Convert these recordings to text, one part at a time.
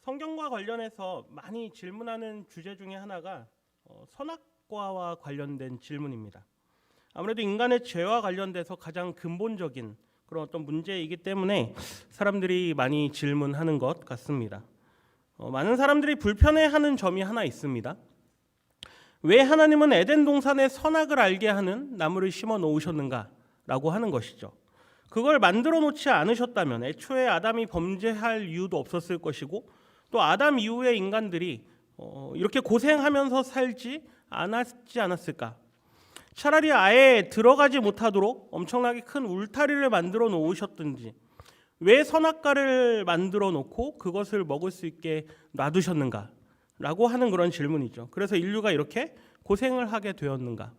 성경과 관련해서 많이 질문하는 주제 중에 하나가 선악과와 관련된 질문입니다. 아무래도 인간의 죄와 관련돼서 가장 근본적인 그런 어떤 문제이기 때문에 사람들이 많이 질문하는 것 같습니다. 많은 사람들이 불편해하는 점이 하나 있습니다. 왜 하나님은 에덴 동산에 선악을 알게 하는 나무를 심어 놓으셨는가라고 하는 것이죠. 그걸 만들어 놓지 않으셨다면 애초에 아담이 범죄할 이유도 없었을 것이고, 또 아담 이후의 인간들이 이렇게 고생하면서 살지 않았을까? 차라리 아예 들어가지 못하도록 엄청나게 큰 울타리를 만들어 놓으셨든지, 왜 선악과를 만들어 놓고 그것을 먹을 수 있게 놔두셨는가? 라고 하는 그런 질문이죠. 그래서 인류가 이렇게 고생을 하게 되었는가?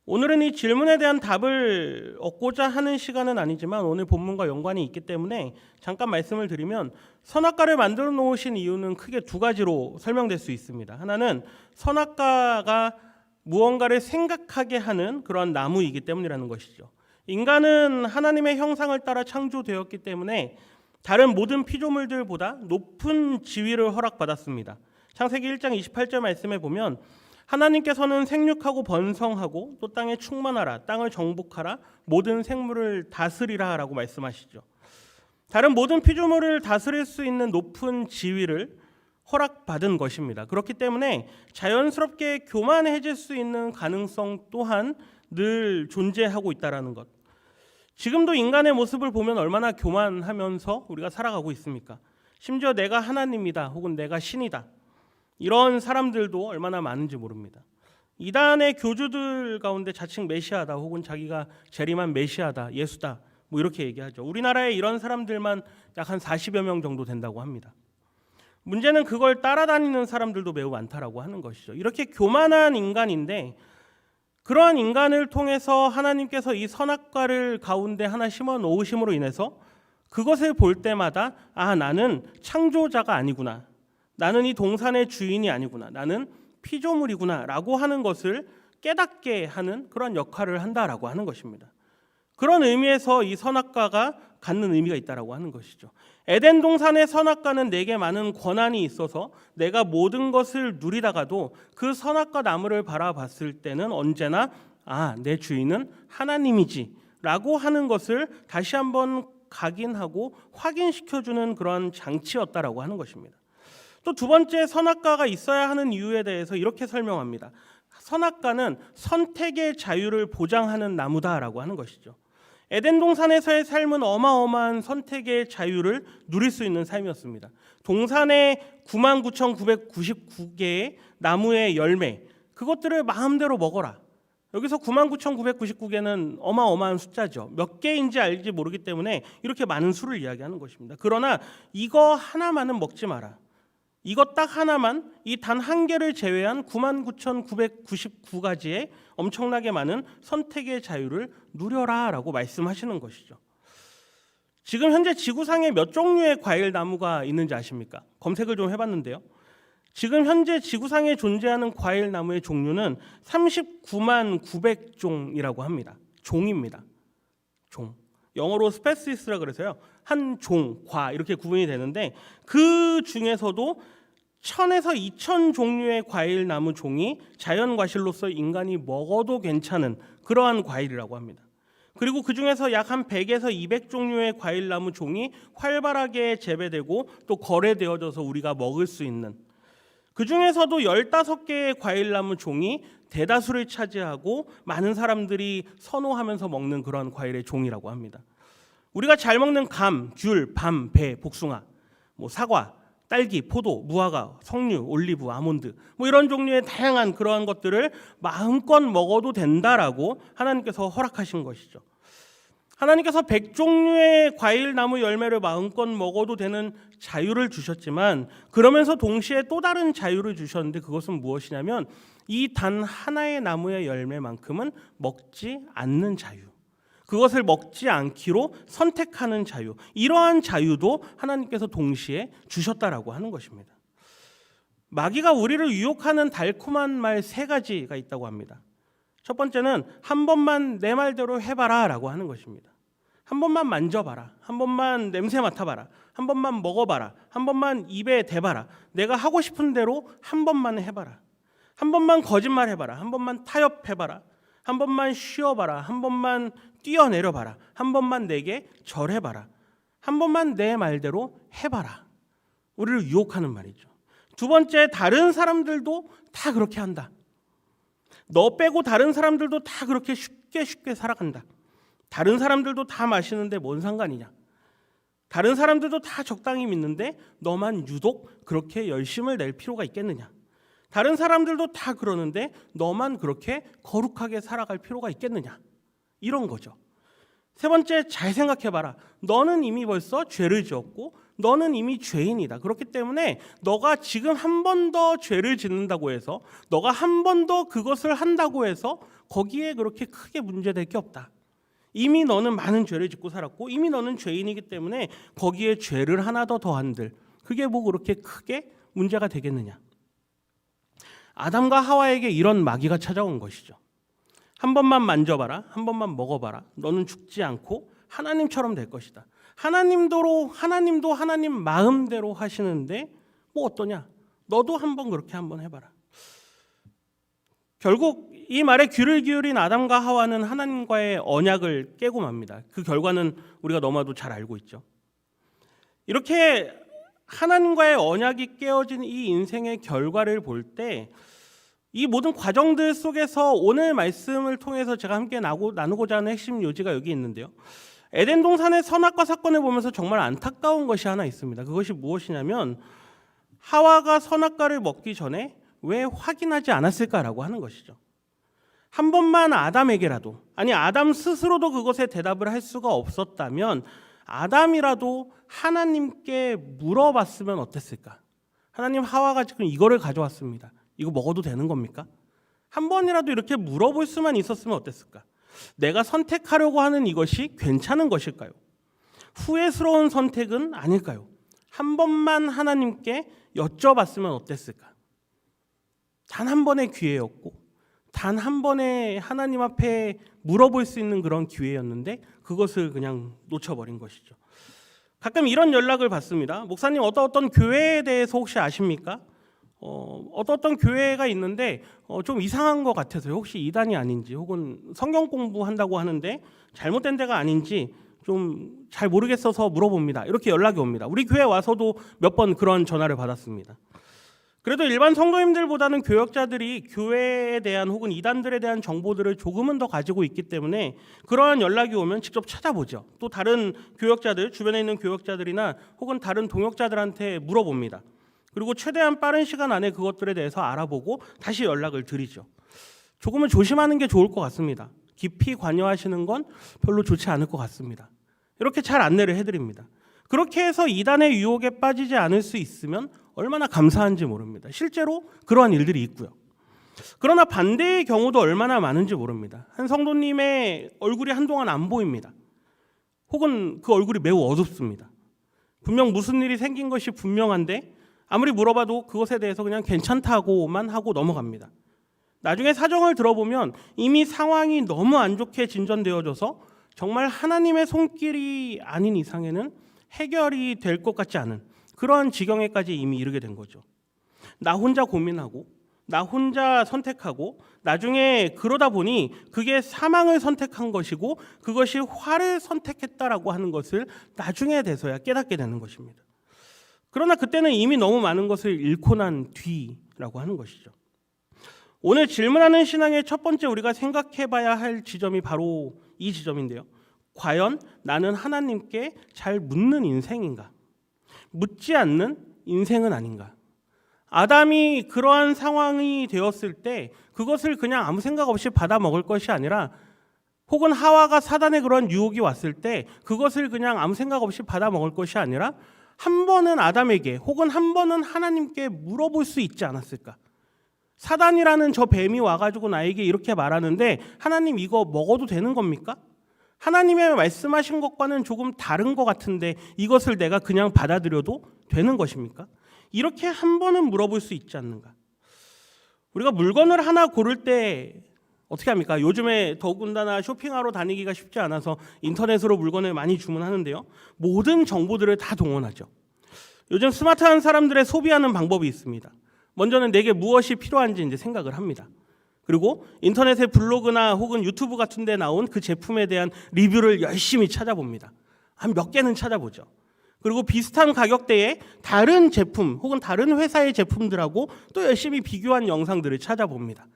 오늘은 이 질문에 대한 답을 얻고자 하는 시간은 아니지만 오늘 본문과 연관이 있기 때문에 잠깐 말씀을 드리면, 선악과를 만들어 놓으신 이유는 크게 두 가지로 설명될 수 있습니다. 하나는 선악과가 무언가를 생각하게 하는 그런 나무이기 때문이라는 것이죠. 인간은 하나님의 형상을 따라 창조되었기 때문에 다른 모든 피조물들보다 높은 지위를 허락받았습니다. 창세기 1장 28절 말씀에 보면 하나님께서는 생육하고 번성하고 또 땅에 충만하라, 땅을 정복하라, 모든 생물을 다스리라 라고 말씀하시죠. 다른 모든 피조물을 다스릴 수 있는 높은 지위를 허락받은 것입니다. 그렇기 때문에 자연스럽게 교만해질 수 있는 가능성 또한 늘 존재하고 있다는 것. 지금도 인간의 모습을 보면 얼마나 교만하면서 우리가 살아가고 있습니까? 심지어 내가 하나님이다 혹은 내가 신이다, 이런 사람들도 얼마나 많은지 모릅니다. 이단의 교주들 가운데 자칭 메시아다 혹은 자기가 재림한 메시아다, 예수다, 뭐 이렇게 얘기하죠. 우리나라에 이런 사람들만 약 한 40여 명 정도 된다고 합니다. 문제는 그걸 따라다니는 사람들도 매우 많다라고 하는 것이죠. 이렇게 교만한 인간인데, 그러한 인간을 통해서 하나님께서 이 선악과를 가운데 하나 심어 놓으심으로 인해서 그것을 볼 때마다 나는 창조자가 아니구나, 나는 이 동산의 주인이 아니구나, 나는 피조물이구나 라고 하는 것을 깨닫게 하는 그런 역할을 한다라고 하는 것입니다. 그런 의미에서 이 선악과가 갖는 의미가 있다라고 하는 것이죠. 에덴 동산의 선악과는 내게 많은 권한이 있어서 내가 모든 것을 누리다가도 그 선악과 나무를 바라봤을 때는 언제나 내 주인은 하나님이지 라고 하는 것을 다시 한번 각인하고 확인시켜주는 그런 장치였다라고 하는 것입니다. 또 두 번째, 선악과가 있어야 하는 이유에 대해서 이렇게 설명합니다. 선악과는 선택의 자유를 보장하는 나무다라고 하는 것이죠. 에덴 동산에서의 삶은 어마어마한 선택의 자유를 누릴 수 있는 삶이었습니다. 동산의 99,999개의 나무의 열매, 그것들을 마음대로 먹어라. 여기서 99,999개는 어마어마한 숫자죠. 몇 개인지 알지 모르기 때문에 이렇게 많은 수를 이야기하는 것입니다. 그러나 이거 하나만은 먹지 마라. 이거 딱 하나만, 이 단 한 개를 제외한 99,999가지의 엄청나게 많은 선택의 자유를 누려라 라고 말씀하시는 것이죠. 지금 현재 지구상에 몇 종류의 과일 나무가 있는지 아십니까? 검색을 좀 해봤는데요. 지금 현재 지구상에 존재하는 과일 나무의 종류는 39만 900종이라고 합니다. 종입니다. 종. 영어로 스페시스라 그래서요, 한 종, 과 이렇게 구분이 되는데, 그 중에서도 1000에서 2000 종류의 과일 나무 종이 자연 과실로서 인간이 먹어도 괜찮은 그러한 과일이라고 합니다. 그리고 그 중에서 약 한 100에서 200 종류의 과일 나무 종이 활발하게 재배되고 또 거래되어져서 우리가 먹을 수 있는, 그 중에서도 15개의 과일 나무 종이 대다수를 차지하고 많은 사람들이 선호하면서 먹는 그런 과일의 종이라고 합니다. 우리가 잘 먹는 감, 귤, 밤, 배, 복숭아, 사과, 딸기, 포도, 무화과, 석류, 올리브, 아몬드, 이런 종류의 다양한 그러한 것들을 마음껏 먹어도 된다라고 하나님께서 허락하신 것이죠. 하나님께서 100종류의 과일 나무 열매를 마음껏 먹어도 되는 자유를 주셨지만, 그러면서 동시에 또 다른 자유를 주셨는데, 그것은 무엇이냐면 이 단 하나의 나무의 열매만큼은 먹지 않는 자유, 그것을 먹지 않기로 선택하는 자유, 이러한 자유도 하나님께서 동시에 주셨다라고 하는 것입니다. 마귀가 우리를 유혹하는 달콤한 말 3가지가 있다고 합니다. 첫 번째는 한 번만 내 말대로 해봐라 라고 하는 것입니다. 한 번만 만져봐라, 한 번만 냄새 맡아봐라, 한 번만 먹어봐라. 한 번만 입에 대봐라. 내가 하고 싶은 대로 한 번만 해봐라. 한 번만 거짓말 해봐라. 한 번만 타협해봐라. 한 번만 쉬어봐라. 한 번만 뛰어내려봐라. 한 번만 내게 절해봐라. 한 번만 내 말대로 해봐라. 우리를 유혹하는 말이죠. 두 번째, 다른 사람들도 다 그렇게 한다. 너 빼고 다른 사람들도 다 그렇게 쉽게 살아간다. 다른 사람들도 다 마시는데 뭔 상관이냐. 다른 사람들도 다 적당히 믿는데 너만 유독 그렇게 열심을 낼 필요가 있겠느냐. 다른 사람들도 다 그러는데 너만 그렇게 거룩하게 살아갈 필요가 있겠느냐. 이런 거죠. 세 번째, 잘 생각해봐라. 너는 이미 벌써 죄를 지었고 너는 이미 죄인이다. 그렇기 때문에 너가 지금 한 번 더 죄를 짓는다고 해서, 너가 한 번 더 그것을 한다고 해서 거기에 그렇게 크게 문제될 게 없다. 이미 너는 많은 죄를 짓고 살았고 이미 너는 죄인이기 때문에 거기에 죄를 하나 더 더한들 그게 뭐 그렇게 크게 문제가 되겠느냐. 아담과 하와에게 이런 마귀가 찾아온 것이죠. 한 번만 만져봐라. 한 번만 먹어봐라. 너는 죽지 않고 하나님처럼 될 것이다. 하나님도 하나님 마음대로 하시는데 뭐 어떠냐. 너도 한번 그렇게 한번 해봐라. 결국 이 말에 귀를 기울인 아담과 하와는 하나님과의 언약을 깨고 맙니다. 그 결과는 우리가 너무나도 잘 알고 있죠. 이렇게 하나님과의 언약이 깨어진 이 인생의 결과를 볼 때 이 모든 과정들 속에서 오늘 말씀을 통해서 제가 함께 나누고자 하는 핵심 요지가 여기 있는데요. 에덴 동산의 선악과 사건을 보면서 정말 안타까운 것이 하나 있습니다. 그것이 무엇이냐면 하와가 선악과를 먹기 전에 왜 확인하지 않았을까라고 하는 것이죠. 한 번만 아담에게라도, 아니 아담 스스로도 그것에 대답을 할 수가 없었다면 아담이라도 하나님께 물어봤으면 어땠을까? 하나님, 하와가 지금 이거를 가져왔습니다. 이거 먹어도 되는 겁니까? 한 번이라도 이렇게 물어볼 수만 있었으면 어땠을까? 내가 선택하려고 하는 이것이 괜찮은 것일까요? 후회스러운 선택은 아닐까요? 한 번만 하나님께 여쭤봤으면 어땠을까? 단 한 번의 기회였고 단 한 번에 하나님 앞에 물어볼 수 있는 그런 기회였는데 그것을 그냥 놓쳐버린 것이죠. 가끔 이런 연락을 받습니다. 목사님, 어떤 교회에 대해서 혹시 아십니까? 어떤 교회가 있는데 좀 이상한 것 같아서요. 혹시 이단이 아닌지 혹은 성경 공부한다고 하는데 잘못된 데가 아닌지 좀 잘 모르겠어서 물어봅니다. 이렇게 연락이 옵니다. 우리 교회 와서도 몇 번 그런 전화를 받았습니다. 그래도 일반 성도님들보다는 교역자들이 교회에 대한 혹은 이단들에 대한 정보들을 조금은 더 가지고 있기 때문에 그러한 연락이 오면 직접 찾아보죠. 또 다른 교역자들, 주변에 있는 교역자들이나 혹은 다른 동역자들한테 물어봅니다. 그리고 최대한 빠른 시간 안에 그것들에 대해서 알아보고 다시 연락을 드리죠. 조금은 조심하는 게 좋을 것 같습니다. 깊이 관여하시는 건 별로 좋지 않을 것 같습니다. 이렇게 잘 안내를 해드립니다. 그렇게 해서 이단의 유혹에 빠지지 않을 수 있으면 얼마나 감사한지 모릅니다. 실제로 그러한 일들이 있고요. 그러나 반대의 경우도 얼마나 많은지 모릅니다. 한 성도님의 얼굴이 한동안 안 보입니다. 혹은 그 얼굴이 매우 어둡습니다. 분명 무슨 일이 생긴 것이 분명한데 아무리 물어봐도 그것에 대해서 그냥 괜찮다고만 하고 넘어갑니다. 나중에 사정을 들어보면 이미 상황이 너무 안 좋게 진전되어져서 정말 하나님의 손길이 아닌 이상에는 해결이 될 것 같지 않은 그러한 지경에까지 이미 이르게 된 거죠. 나 혼자 고민하고 나 혼자 선택하고 나중에 그러다 보니 그게 사망을 선택한 것이고 그것이 화를 선택했다라고 하는 것을 나중에 돼서야 깨닫게 되는 것입니다. 그러나 그때는 이미 너무 많은 것을 잃고 난 뒤라고 하는 것이죠. 오늘 질문하는 신앙의 첫 번째 우리가 생각해 봐야 할 지점이 바로 이 지점인데요. 과연 나는 하나님께 잘 묻는 인생인가? 묻지 않는 인생은 아닌가? 아담이 그러한 상황이 되었을 때 그것을 그냥 아무 생각 없이 받아 먹을 것이 아니라 혹은 하와가 사단의 그런 유혹이 왔을 때 그것을 그냥 아무 생각 없이 받아 먹을 것이 아니라 한 번은 아담에게 혹은 한 번은 하나님께 물어볼 수 있지 않았을까? 사단이라는 저 뱀이 와가지고 나에게 이렇게 말하는데 하나님 이거 먹어도 되는 겁니까? 하나님의 말씀하신 것과는 조금 다른 것 같은데 이것을 내가 그냥 받아들여도 되는 것입니까? 이렇게 한 번은 물어볼 수 있지 않는가? 우리가 물건을 하나 고를 때 어떻게 합니까? 요즘에 더군다나 쇼핑하러 다니기가 쉽지 않아서 인터넷으로 물건을 많이 주문하는데요. 모든 정보들을 다 동원하죠. 요즘 스마트한 사람들의 소비하는 방법이 있습니다. 먼저는 내게 무엇이 필요한지 이제 생각을 합니다. 그리고 인터넷의 블로그나 혹은 유튜브 같은 데 나온 그 제품에 대한 리뷰를 열심히 찾아봅니다. 한 몇 개는 찾아보죠. 그리고 비슷한 가격대의 다른 제품 혹은 다른 회사의 제품들하고 또 열심히 비교한 영상들을 찾아봅니다.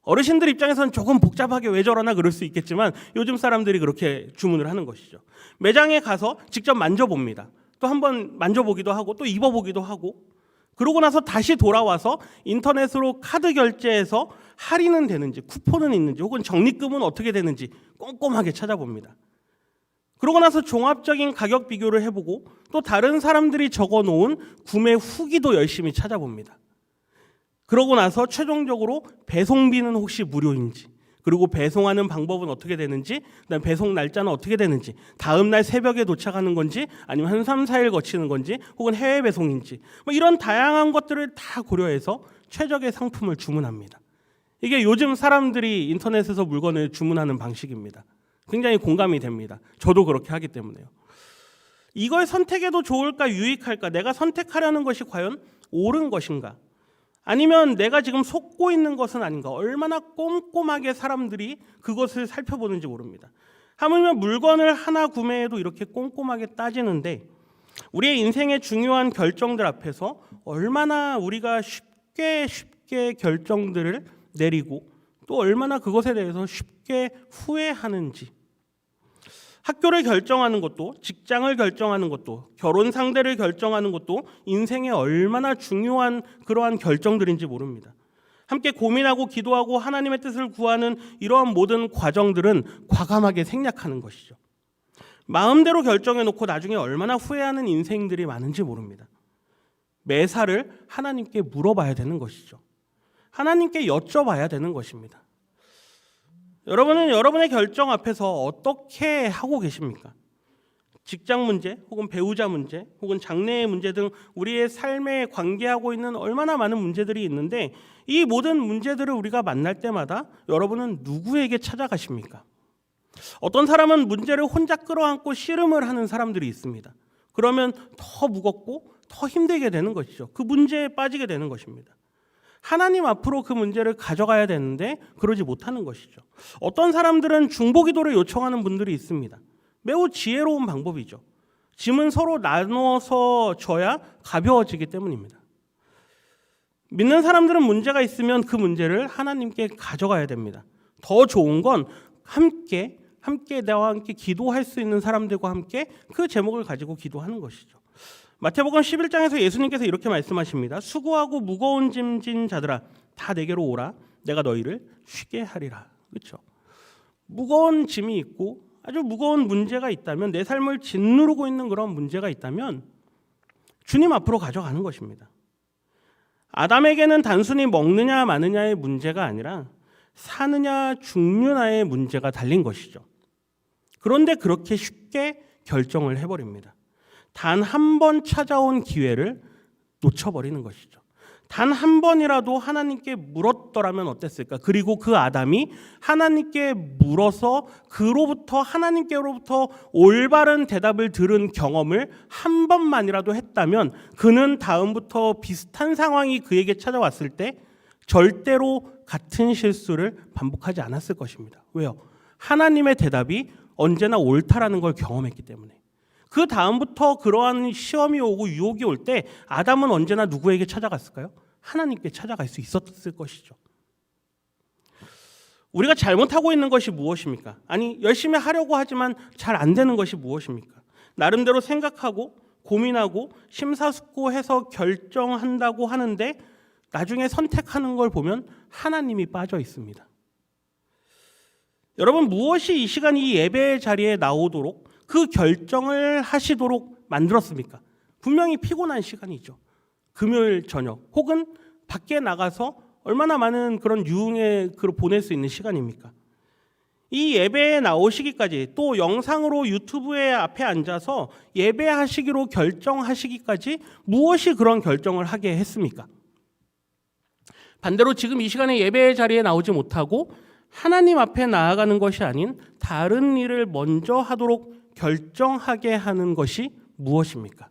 어르신들 입장에서는 조금 복잡하게 왜 저러나 그럴 수 있겠지만 요즘 사람들이 그렇게 주문을 하는 것이죠. 매장에 가서 직접 만져봅니다. 또 한번 만져보기도 하고 또 입어보기도 하고, 그러고 나서 다시 돌아와서 인터넷으로 카드 결제해서 할인은 되는지, 쿠폰은 있는지, 혹은 적립금은 어떻게 되는지 꼼꼼하게 찾아봅니다. 그러고 나서 종합적인 가격 비교를 해보고 또 다른 사람들이 적어놓은 구매 후기도 열심히 찾아봅니다. 그러고 나서 최종적으로 배송비는 혹시 무료인지, 그리고 배송하는 방법은 어떻게 되는지, 그다음 배송 날짜는 어떻게 되는지, 다음 날 새벽에 도착하는 건지 아니면 한 3, 4일 거치는 건지 혹은 해외 배송인지, 이런 다양한 것들을 다 고려해서 최적의 상품을 주문합니다. 이게 요즘 사람들이 인터넷에서 물건을 주문하는 방식입니다. 굉장히 공감이 됩니다. 저도 그렇게 하기 때문에요. 이걸 선택해도 좋을까, 유익할까, 내가 선택하려는 것이 과연 옳은 것인가, 아니면 내가 지금 속고 있는 것은 아닌가, 얼마나 꼼꼼하게 사람들이 그것을 살펴보는지 모릅니다. 하물며 물건을 하나 구매해도 이렇게 꼼꼼하게 따지는데 우리의 인생의 중요한 결정들 앞에서 얼마나 우리가 쉽게 결정들을 내리고 또 얼마나 그것에 대해서 쉽게 후회하는지, 학교를 결정하는 것도, 직장을 결정하는 것도, 결혼 상대를 결정하는 것도 인생에 얼마나 중요한 그러한 결정들인지 모릅니다. 함께 고민하고 기도하고 하나님의 뜻을 구하는 이러한 모든 과정들은 과감하게 생략하는 것이죠. 마음대로 결정해놓고 나중에 얼마나 후회하는 인생들이 많은지 모릅니다. 매사를 하나님께 물어봐야 되는 것이죠. 하나님께 여쭤봐야 되는 것입니다. 여러분은 여러분의 결정 앞에서 어떻게 하고 계십니까? 직장 문제, 혹은 배우자 문제, 혹은 장래의 문제 등 우리의 삶에 관계하고 있는 얼마나 많은 문제들이 있는데 이 모든 문제들을 우리가 만날 때마다 여러분은 누구에게 찾아가십니까? 어떤 사람은 문제를 혼자 끌어안고 씨름을 하는 사람들이 있습니다. 그러면 더 무겁고 더 힘들게 되는 것이죠. 그 문제에 빠지게 되는 것입니다. 하나님 앞으로 그 문제를 가져가야 되는데 그러지 못하는 것이죠. 어떤 사람들은 중보기도를 요청하는 분들이 있습니다. 매우 지혜로운 방법이죠. 짐은 서로 나누어서 져야 가벼워지기 때문입니다. 믿는 사람들은 문제가 있으면 그 문제를 하나님께 가져가야 됩니다. 더 좋은 건 함께 나와 함께 기도할 수 있는 사람들과 함께 그 제목을 가지고 기도하는 것이죠. 마태복음 11장에서 예수님께서 이렇게 말씀하십니다. 수고하고 무거운 짐 진 자들아 다 내게로 오라. 내가 너희를 쉬게 하리라. 그렇죠? 무거운 짐이 있고 아주 무거운 문제가 있다면, 내 삶을 짓누르고 있는 그런 문제가 있다면 주님 앞으로 가져가는 것입니다. 아담에게는 단순히 먹느냐 마느냐의 문제가 아니라 사느냐 죽느냐의 문제가 달린 것이죠. 그런데 그렇게 쉽게 결정을 해버립니다. 단 한 번 찾아온 기회를 놓쳐버리는 것이죠. 단 한 번이라도 하나님께 물었더라면 어땠을까? 그리고 그 아담이 하나님께 물어서 그로부터, 하나님께로부터 올바른 대답을 들은 경험을 한 번만이라도 했다면 그는 다음부터 비슷한 상황이 그에게 찾아왔을 때 절대로 같은 실수를 반복하지 않았을 것입니다. 왜요? 하나님의 대답이 언제나 옳다라는 걸 경험했기 때문에. 그 다음부터 그러한 시험이 오고 유혹이 올 때 아담은 언제나 누구에게 찾아갔을까요? 하나님께 찾아갈 수 있었을 것이죠. 우리가 잘못하고 있는 것이 무엇입니까? 아니, 열심히 하려고 하지만 잘 안 되는 것이 무엇입니까? 나름대로 생각하고 고민하고 심사숙고해서 결정한다고 하는데 나중에 선택하는 걸 보면 하나님이 빠져 있습니다. 여러분, 무엇이 이 시간 이 예배의 자리에 나오도록 그 결정을 하시도록 만들었습니까? 분명히 피곤한 시간이죠. 금요일 저녁 혹은 밖에 나가서 얼마나 많은 그런 유흥에 보낼 수 있는 시간입니까? 이 예배에 나오시기까지, 또 영상으로 유튜브에 앞에 앉아서 예배하시기로 결정하시기까지 무엇이 그런 결정을 하게 했습니까? 반대로 지금 이 시간에 예배의 자리에 나오지 못하고 하나님 앞에 나아가는 것이 아닌 다른 일을 먼저 하도록 결정하게 하는 것이 무엇입니까?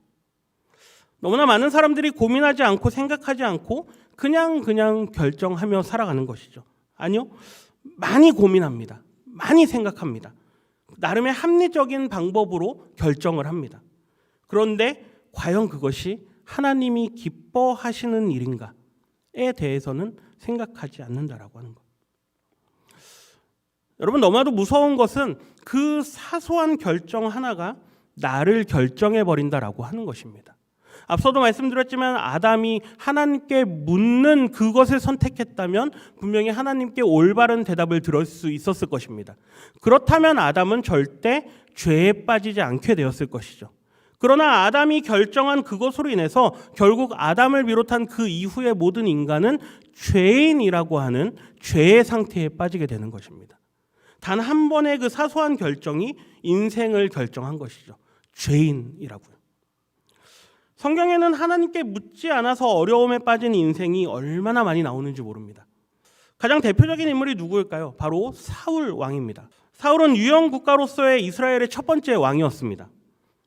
너무나 많은 사람들이 고민하지 않고 생각하지 않고 그냥 결정하며 살아가는 것이죠. 아니요. 많이 고민합니다. 많이 생각합니다. 나름의 합리적인 방법으로 결정을 합니다. 그런데 과연 그것이 하나님이 기뻐하시는 일인가에 대해서는 생각하지 않는다라고 하는 것. 여러분, 너무나도 무서운 것은 그 사소한 결정 하나가 나를 결정해 버린다라고 하는 것입니다. 앞서도 말씀드렸지만 아담이 하나님께 묻는 그것을 선택했다면 분명히 하나님께 올바른 대답을 들을 수 있었을 것입니다. 그렇다면 아담은 절대 죄에 빠지지 않게 되었을 것이죠. 그러나 아담이 결정한 그것으로 인해서 결국 아담을 비롯한 그 이후의 모든 인간은 죄인이라고 하는 죄의 상태에 빠지게 되는 것입니다. 단 한 번의 그 사소한 결정이 인생을 결정한 것이죠. 죄인이라고요. 성경에는 하나님께 묻지 않아서 어려움에 빠진 인생이 얼마나 많이 나오는지 모릅니다. 가장 대표적인 인물이 누구일까요? 바로 사울 왕입니다. 사울은 유형 국가로서의 이스라엘의 첫 번째 왕이었습니다.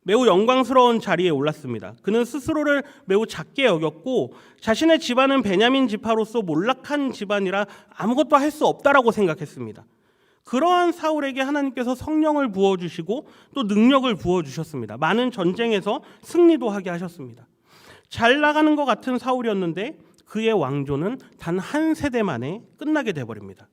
매우 영광스러운 자리에 올랐습니다. 그는 스스로를 매우 작게 여겼고 자신의 집안은 베냐민 지파로서 몰락한 집안이라 아무것도 할 수 없다라고 생각했습니다. 그러한 사울에게 하나님께서 성령을 부어주시고 또 능력을 부어주셨습니다. 많은 전쟁에서 승리도 하게 하셨습니다. 잘 나가는 것 같은 사울이었는데 그의 왕조는 단 한 세대 만에 끝나게 돼버립니다.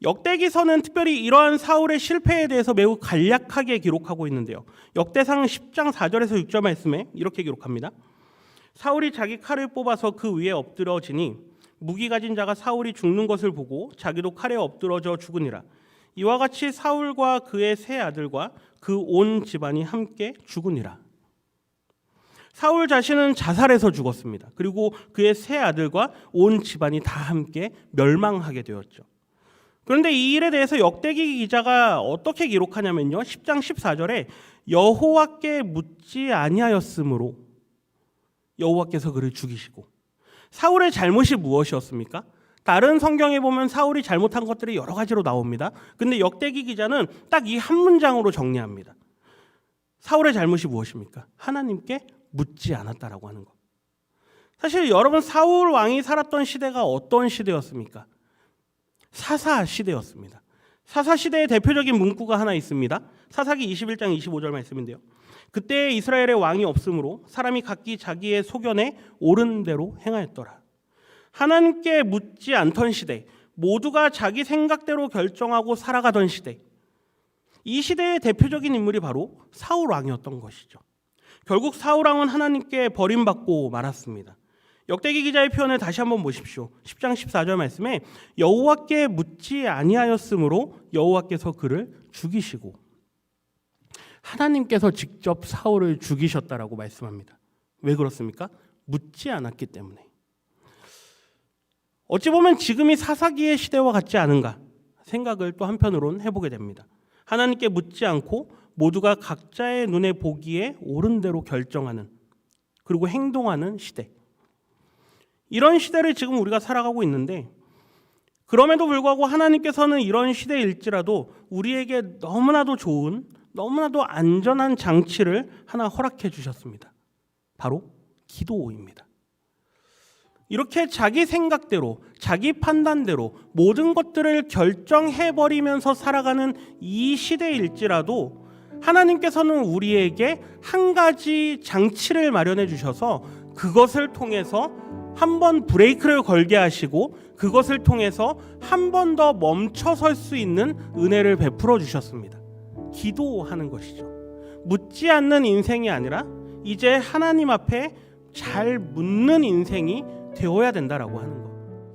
역대기서는 특별히 이러한 사울의 실패에 대해서 매우 간략하게 기록하고 있는데요. 역대상 10장 4절에서 6절 말씀에 이렇게 기록합니다. 사울이 자기 칼을 뽑아서 그 위에 엎드러지니 무기 가진 자가 사울이 죽는 것을 보고 자기도 칼에 엎드러져 죽으니라. 이와 같이 사울과 그의 세 아들과 그 온 집안이 함께 죽으니라. 사울 자신은 자살해서 죽었습니다. 그리고 그의 세 아들과 온 집안이 다 함께 멸망하게 되었죠. 그런데 이 일에 대해서 역대기 기자가 어떻게 기록하냐면요. 10장 14절에 여호와께 묻지 아니하였으므로 여호와께서 그를 죽이시고. 사울의 잘못이 무엇이었습니까? 다른 성경에 보면 사울이 잘못한 것들이 여러 가지로 나옵니다. 근데 역대기 기자는 딱 이 한 문장으로 정리합니다. 사울의 잘못이 무엇입니까? 하나님께 묻지 않았다라고 하는 것. 사실 여러분, 사울 왕이 살았던 시대가 어떤 시대였습니까? 사사 시대였습니다. 사사 시대의 대표적인 문구가 하나 있습니다. 사사기 21장 25절 말씀인데요. 그때 이스라엘의 왕이 없으므로 사람이 각기 자기의 소견에 옳은 대로 행하였더라. 하나님께 묻지 않던 시대, 모두가 자기 생각대로 결정하고 살아가던 시대. 이 시대의 대표적인 인물이 바로 사울 왕이었던 것이죠. 결국 사울 왕은 하나님께 버림받고 말았습니다. 역대기 기자의 표현을 다시 한번 보십시오. 10장 14절 말씀에 여호와께 묻지 아니하였으므로 여호와께서 그를 죽이시고. 하나님께서 직접 사울을 죽이셨다라고 말씀합니다. 왜 그렇습니까? 묻지 않았기 때문에. 어찌 보면 지금이 사사기의 시대와 같지 않은가 생각을 또 한편으로는 해보게 됩니다. 하나님께 묻지 않고 모두가 각자의 눈에 보기에 옳은 대로 결정하는 그리고 행동하는 시대. 이런 시대를 지금 우리가 살아가고 있는데 그럼에도 불구하고 하나님께서는 이런 시대일지라도 우리에게 너무나도 좋은 너무나도 안전한 장치를 하나 허락해 주셨습니다. 바로 기도입니다. 이렇게 자기 생각대로 자기 판단대로 모든 것들을 결정해버리면서 살아가는 이 시대일지라도 하나님께서는 우리에게 한 가지 장치를 마련해 주셔서 그것을 통해서 한 번 브레이크를 걸게 하시고 그것을 통해서 한 번 더 멈춰설 수 있는 은혜를 베풀어 주셨습니다. 기도하는 것이죠. 묻지 않는 인생이 아니라 이제 하나님 앞에 잘 묻는 인생이 되어야 된다라고 하는 것.